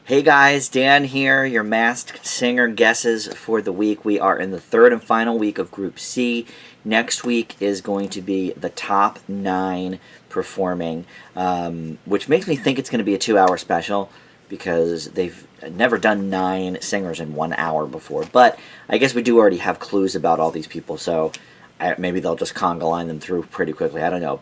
Hey guys, Dan here, your Masked Singer guesses for the week. We are in the third and final week of Group C. Next week is going to be the top 9 performing, which makes me think it's going to be a 2-hour special because they've never done 9 singers in 1 hour before. But I guess we do already have clues about all these people, so maybe they'll just conga line them through pretty quickly. I don't know.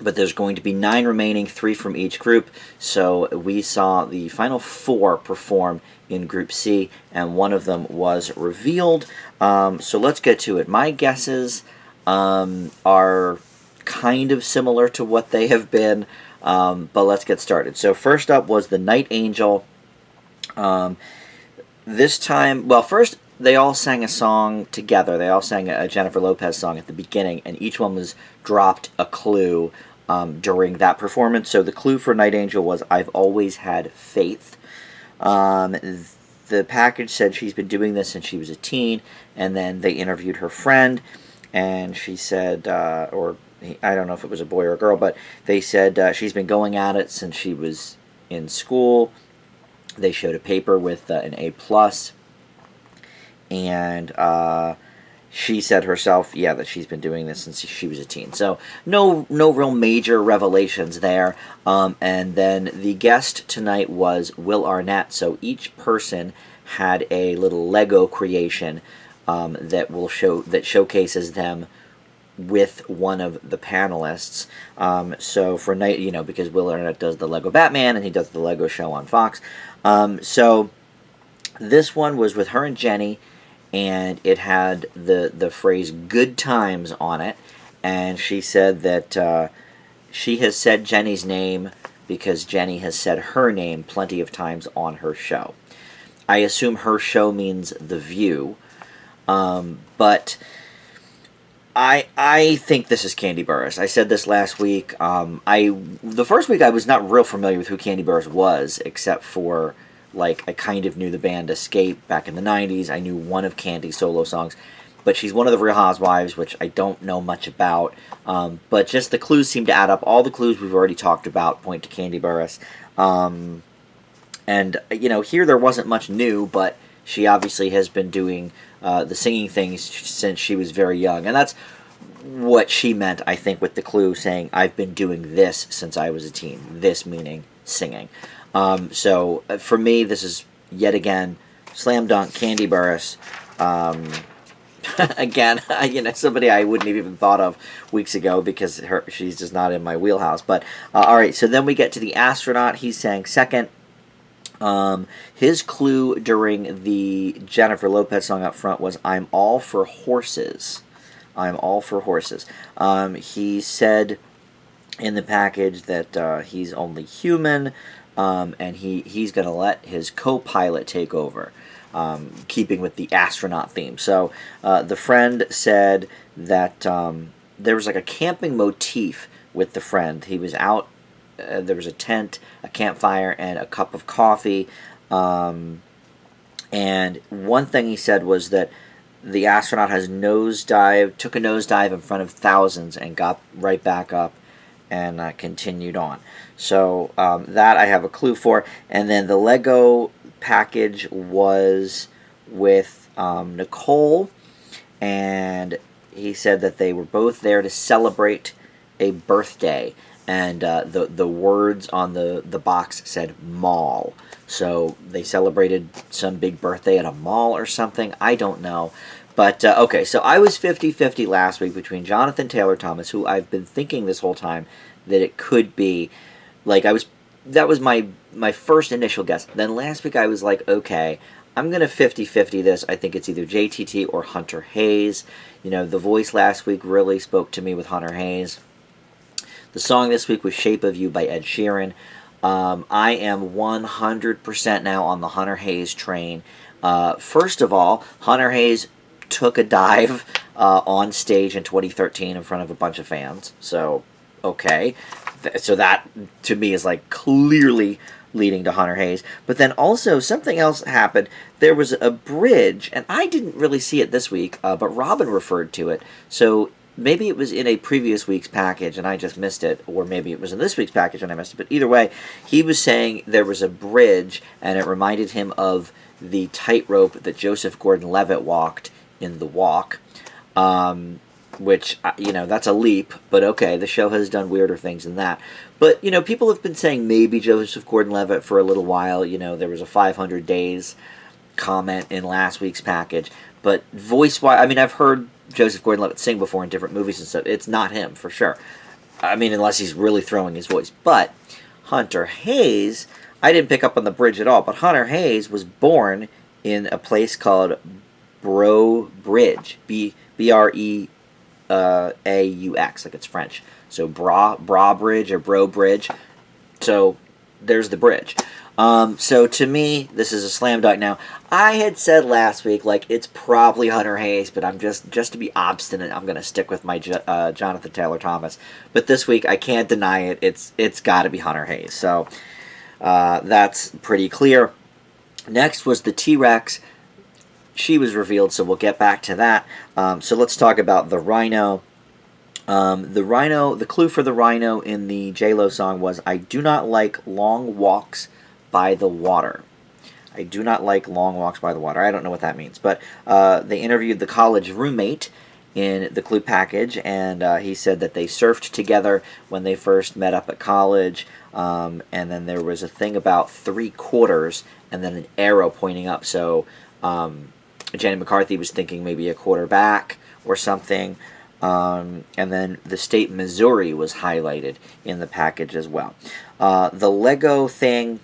But there's going to be 9 remaining, 3 from each group. So we saw the final 4 perform in Group C, and one of them was revealed. So let's get to it. My guesses are kind of similar to what they have been, but let's get started. So first up was the Night Angel. This time, well, first they all sang a song together. They all sang a Jennifer Lopez song at the beginning, and each one was dropped a clue during that performance. So the clue for Night Angel was, "I've always had faith." The package said she's been doing this since she was a teen, and then they interviewed her friend, and she said, I don't know if it was a boy or a girl, but they said she's been going at it since she was in school. They showed a paper with an A+, and she said herself, that she's been doing this since she was a teen. So no real major revelations there. And then the guest tonight was Will Arnett. So each person had a little Lego creation that showcases them with one of the panelists. So for night, because Will Arnett does the Lego Batman and he does the Lego show on Fox. So this one was with her and Jenny, and it had the phrase "good times" on it, and she said that she has said Jenny's name because Jenny has said her name plenty of times on her show. I assume her show means The View, but I think this is Candy Burris. I said this last week. The first week I was not real familiar with who Candy Burris was, except for, I kind of knew the band Escape back in the 90s. I knew one of Candy's solo songs. But she's one of the Real Housewives, which I don't know much about. But just the clues seem to add up. All the clues we've already talked about point to Candy Burris. And, here there wasn't much new, but she obviously has been doing the singing things since she was very young. And that's what she meant, I think, with the clue saying, "I've been doing this since I was a teen." This meaning singing. So for me, this is yet again slam dunk Candy Burris. Again, somebody I wouldn't have even thought of weeks ago because she's just not in my wheelhouse. But all right, so then we get to the Astronaut. He sang second. His clue during the Jennifer Lopez song up front was, "I'm all for horses." I'm all for horses. He said in the package that he's only human. And he's going to let his co-pilot take over, keeping with the astronaut theme. So the friend said that there was a camping motif with the friend. He was out, there was a tent, a campfire, and a cup of coffee. And one thing he said was that the astronaut took a nosedive in front of thousands and got right back up and continued on. So that I have a clue for. And then the Lego package was with Nicole, and he said that they were both there to celebrate a birthday. And the words on the box said mall. So they celebrated some big birthday at a mall or something. I don't know. But, okay, so I was 50-50 last week between Jonathan Taylor Thomas, who I've been thinking this whole time that it could be. That was my first initial guess. Then last week I was like, okay, I'm going to 50-50 this. I think it's either JTT or Hunter Hayes. The voice last week really spoke to me with Hunter Hayes. The song this week was Shape of You by Ed Sheeran. I am 100% now on the Hunter Hayes train. First of all, Hunter Hayes took a dive on stage in 2013 in front of a bunch of fans. So, okay. So that, to me, is clearly leading to Hunter Hayes. But then also, something else happened. There was a bridge, and I didn't really see it this week, but Robin referred to it. So maybe it was in a previous week's package and I just missed it, or maybe it was in this week's package and I missed it. But either way, he was saying there was a bridge, and it reminded him of the tightrope that Joseph Gordon-Levitt walked in The Walk. Which, that's a leap, but okay, the show has done weirder things than that. But, people have been saying maybe Joseph Gordon-Levitt for a little while. There was a 500 days comment in last week's package. But voice-wise, I've heard Joseph Gordon-Levitt sing before in different movies and stuff. It's not him, for sure. Unless he's really throwing his voice. But Hunter Hayes, I didn't pick up on the bridge at all, but Hunter Hayes was born in a place called Bro Bridge. B-R-E A-U-X, like it's French. So Bra Bridge or Bro Bridge. So there's the bridge. So to me, this is a slam dunk. Now, I had said last week, it's probably Hunter Hayes, but I'm just to be obstinate, I'm going to stick with my Jonathan Taylor Thomas. But this week, I can't deny it. It's got to be Hunter Hayes. So that's pretty clear. Next was the T-Rex. She was revealed, so we'll get back to that. So let's talk about the Rhino. The clue for the Rhino in the J-Lo song was, I do not like long walks by the water. I do not like long walks by the water. I don't know what that means. But they interviewed the college roommate in the clue package, and he said that they surfed together when they first met up at college. And then there was a thing about 3/4 and then an arrow pointing up. So Jenny McCarthy was thinking maybe a quarterback or something. And then the state Missouri was highlighted in the package as well. The Lego thing,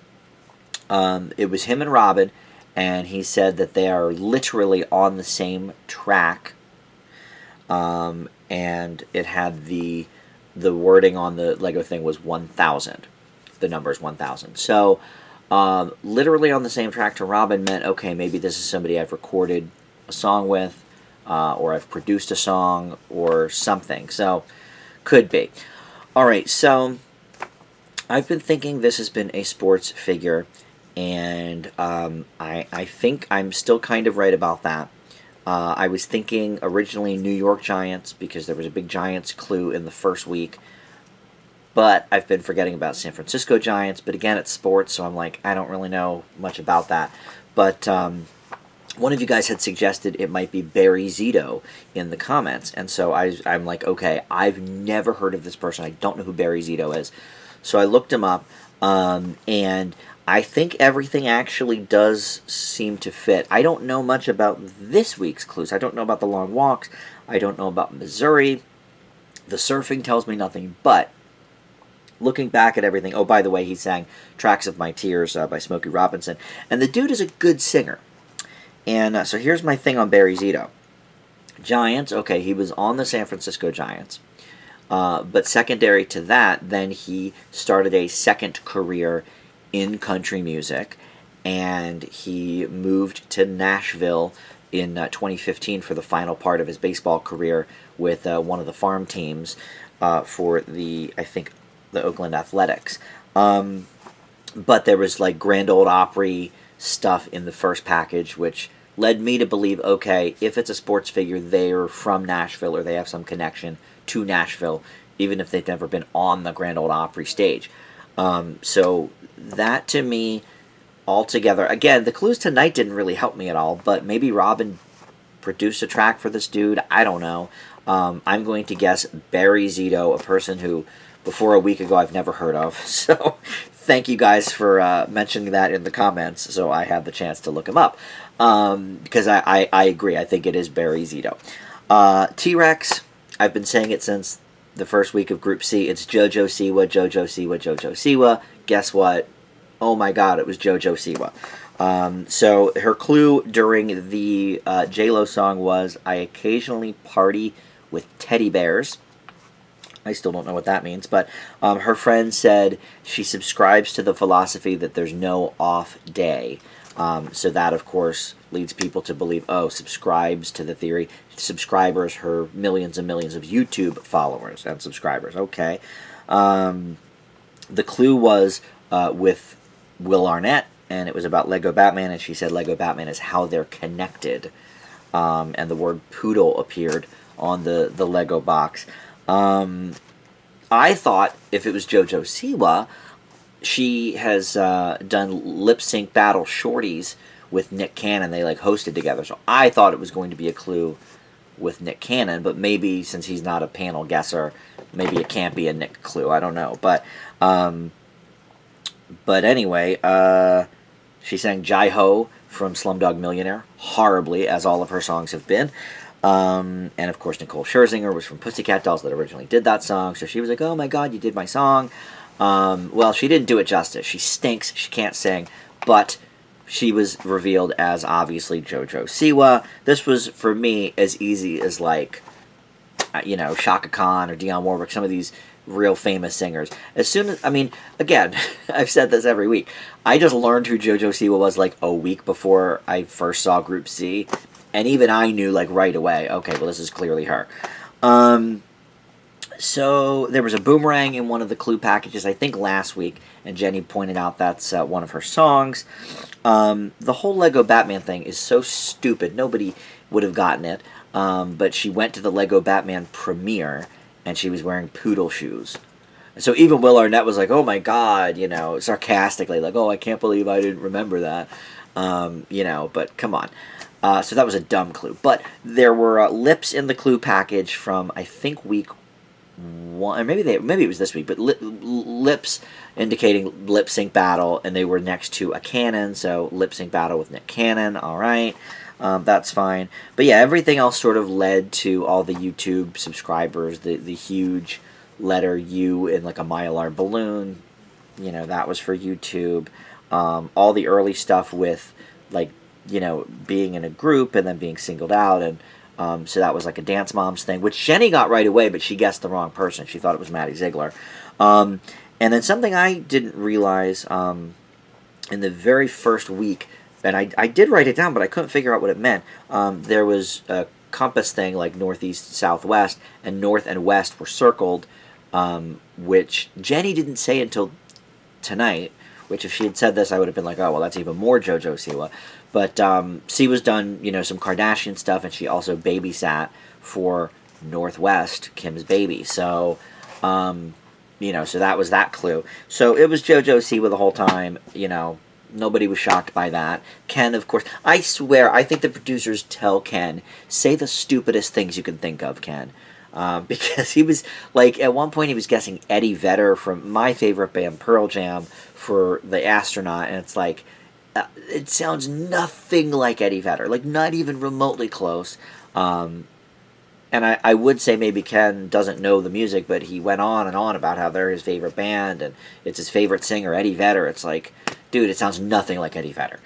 it was him and Robin, and he said that they are literally on the same track. And it had the wording on the Lego thing was 1,000. The number is 1,000. So literally on the same track to Robin meant, okay, maybe this is somebody I've recorded a song with, or I've produced a song or something. So could be. All right, so I've been thinking this has been a sports figure, and I think I'm still kind of right about that. I was thinking originally New York Giants because there was a big Giants clue in the first week, but I've been forgetting about San Francisco Giants. But again, it's sports, so I'm like, I don't really know much about that. But one of you guys had suggested it might be Barry Zito in the comments, and so I'm like, okay, I've never heard of this person. I don't know who Barry Zito is. So I looked him up, and I think everything actually does seem to fit. I don't know much about this week's clues. I don't know about the long walks. I don't know about Missouri. The surfing tells me nothing, but looking back at everything, oh, by the way, he sang Tracks of My Tears by Smokey Robinson, and the dude is a good singer. And so here's my thing on Barry Zito. Giants, okay, he was on the San Francisco Giants. But secondary to that, then he started a second career in country music, and he moved to Nashville in 2015 for the final part of his baseball career with one of the farm teams for the Oakland Athletics. But there was Grand Ole Opry stuff in the first package, which led me to believe, okay, if it's a sports figure, they're from Nashville or they have some connection to Nashville, even if they've never been on the Grand Ole Opry stage. So that to me, altogether, again, the clues tonight didn't really help me at all, but maybe Robin produced a track for this dude. I don't know. I'm going to guess Barry Zito, a person who before a week ago I've never heard of. So thank you guys for mentioning that in the comments so I had the chance to look him up. Because I agree. I think it is Barry Zito. T-Rex, I've been saying it since the first week of Group C. It's JoJo Siwa, JoJo Siwa, JoJo Siwa. Guess what? Oh my god, it was JoJo Siwa. So her clue during the J-Lo song was, I occasionally party with teddy bears. I still don't know what that means, but her friend said she subscribes to the philosophy that there's no off day. So that, of course, leads people to believe, subscribes to the theory. Subscribers, her millions and millions of YouTube followers and subscribers. Okay. The clue was with Will Arnett, and it was about Lego Batman, and she said Lego Batman is how they're connected. And the word poodle appeared on the Lego box. I thought if it was JoJo Siwa, she has done lip sync battle shorties with Nick Cannon. They like hosted together, so I thought it was going to be a clue with Nick Cannon, but maybe since he's not a panel guesser, maybe it can't be a Nick clue. I don't know, but anyway, she sang Jai Ho from Slumdog Millionaire horribly, as all of her songs have been. And of course, Nicole Scherzinger was from Pussycat Dolls that originally did that song, so she was like, "Oh my God, you did my song." Well, she didn't do it justice. She stinks. She can't sing, but she was revealed as obviously JoJo Siwa. This was, for me, as easy as like, Shaka Khan or Dionne Warwick, some of these real famous singers. As soon as, I mean, again, I've said this every week, I just learned who JoJo Siwa was like a week before I first saw Group C, and even I knew like right away, okay, well this is clearly her. So there was a boomerang in one of the clue packages, I think last week, and Jenny pointed out that's one of her songs. The whole Lego Batman thing is so stupid, nobody would have gotten it, but she went to the Lego Batman premiere, and she was wearing poodle shoes. So even Will Arnett was like, "Oh my God," sarcastically, like, "Oh, I can't believe I didn't remember that," but come on. So that was a dumb clue. But there were lips in the clue package from, I think, week one, or maybe it was this week, but lips indicating lip sync battle, and they were next to a cannon, so lip sync battle with Nick Cannon. All right. That's fine. But yeah, everything else sort of led to all the YouTube subscribers, the huge letter U in like a Mylar balloon, that was for YouTube. All the early stuff with like, being in a group and then being singled out, and so that was like a Dance Moms thing, which Jenny got right away, but she guessed the wrong person. She thought it was Maddie Ziegler. And then something I didn't realize in the very first week, and I did write it down, but I couldn't figure out what it meant. There was a compass thing like northeast, southwest, and north and west were circled, which Jenny didn't say until tonight, which if she had said this, I would have been like, oh, well, that's even more JoJo Siwa. But Siwa's done, some Kardashian stuff, and she also babysat for Northwest, Kim's baby. So, so that was that clue. So it was JoJo Siwa the whole time, Nobody was shocked by that. Ken, of course. I swear, I think the producers tell Ken, say the stupidest things you can think of, Ken. Because he was, like, at one point he was guessing Eddie Vedder from my favorite band, Pearl Jam, for the Astronaut. And it's like, it sounds nothing like Eddie Vedder. Like, not even remotely close. And I would say maybe Ken doesn't know the music, but he went on and on about how they're his favorite band, and it's his favorite singer, Eddie Vedder. It's like, dude, it sounds nothing like Eddie Vedder.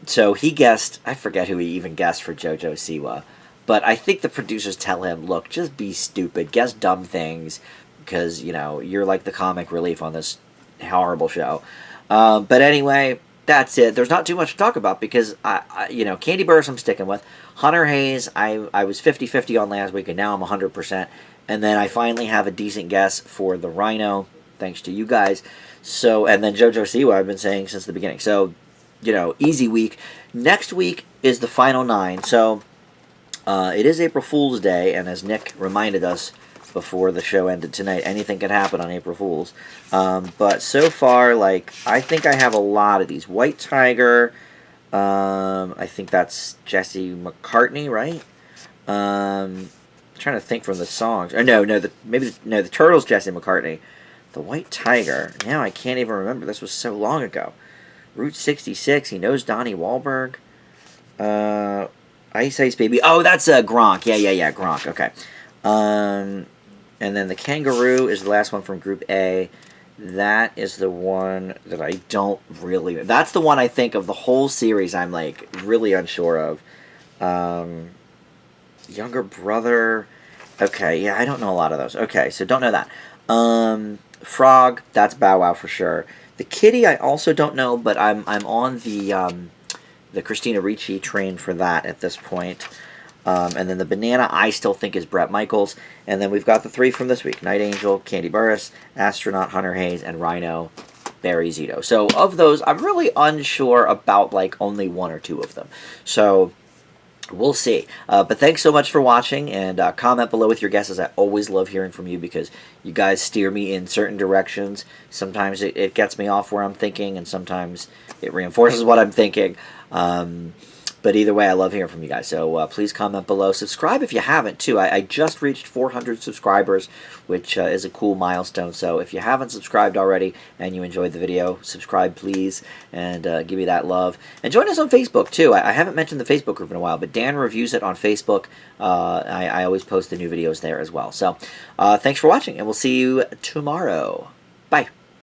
So he guessed, I forget who he even guessed for JoJo Siwa, but I think the producers tell him, look, just be stupid, guess dumb things, because, you're like the comic relief on this horrible show. But anyway, that's it. There's not too much to talk about because, Candy Burris I'm sticking with. Hunter Hayes, I was 50-50 on last week, and now I'm 100%. And then I finally have a decent guess for the Rhino, thanks to you guys. So, and then JoJo Siwa I've been saying since the beginning. So, easy week. Next week is the final 9. So, it is April Fool's Day, and as Nick reminded us before the show ended tonight, anything can happen on April Fool's. But so far, I think I have a lot of these. White Tiger, I think that's Jesse McCartney, right? I'm trying to think from the songs. Or the Turtles, Jesse McCartney. The White Tiger. Now I can't even remember. This was so long ago. Route 66. He knows Donnie Wahlberg. Ice Ice Baby. Oh, that's Gronk. Yeah. Gronk. Okay. And then the Kangaroo is the last one from Group A. That is the one that I don't really... That's the one I think of the whole series I'm, really unsure of. Younger Brother... Okay, yeah, I don't know a lot of those. Okay, so don't know that. Frog, that's Bow Wow for sure. The Kitty, I also don't know, but I'm on the Christina Ricci train for that at this point. And then the Banana, I still think is Bret Michaels. And then we've got the 3 from this week. Night Angel, Candy Burris, Astronaut, Hunter Hayes, and Rhino, Barry Zito. So of those, I'm really unsure about, only 1 or 2 of them. So We'll see. But thanks so much for watching, and comment below with your guesses. I always love hearing from you because you guys steer me in certain directions. Sometimes it gets me off where I'm thinking, and sometimes it reinforces what I'm thinking. But either way, I love hearing from you guys. So please comment below. Subscribe if you haven't, too. I just reached 400 subscribers, which is a cool milestone. So if you haven't subscribed already and you enjoyed the video, subscribe, please, and give me that love. And join us on Facebook, too. I haven't mentioned the Facebook group in a while, but Dan reviews it on Facebook. I always post the new videos there as well. So thanks for watching, and we'll see you tomorrow. Bye.